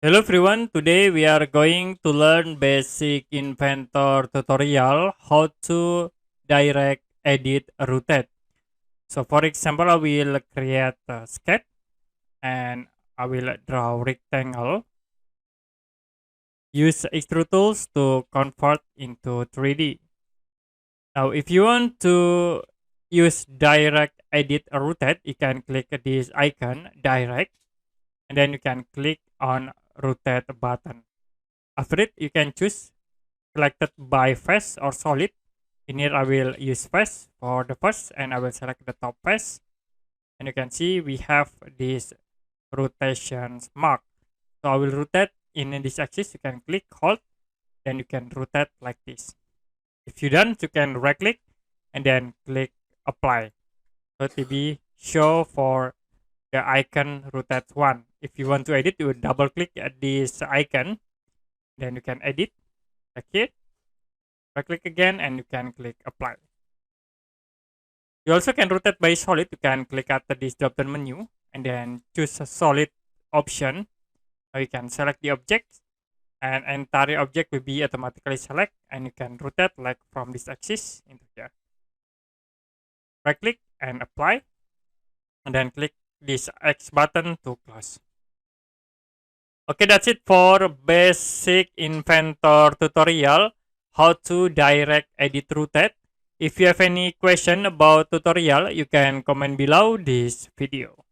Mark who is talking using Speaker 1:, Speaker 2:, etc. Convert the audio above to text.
Speaker 1: Hello everyone, today we are going to learn basic Inventor tutorial how to direct, edit, rotate. So for example, I will create a sketch and I will draw rectangle. Use extrude tools to convert into 3D. Now if you want to use direct, edit, or rotate, you can click this icon, direct, and then you can click on rotate button. After it, you can choose selected by face or solid. In here, I will use face for the first and I will select the top face. And you can see we have this rotation mark. So I will rotate in this axis. You can click, hold, then you can rotate like this. If you done, you can right click and then click apply. So to be show for the icon rotate one. If you want to edit, you will double click at this icon. Then you can edit like here. Right click again and you can click apply. You also can rotate by solid. You can click at this drop down menu and then choose a solid option. Now you can select the object and entire object will be automatically select and you can rotate like from this axis into here. Right click and apply and then click this X button to close. Okay, that's it for basic Inventor tutorial. How to direct, edit, rotate. If you have any question about tutorial, you can comment below this video.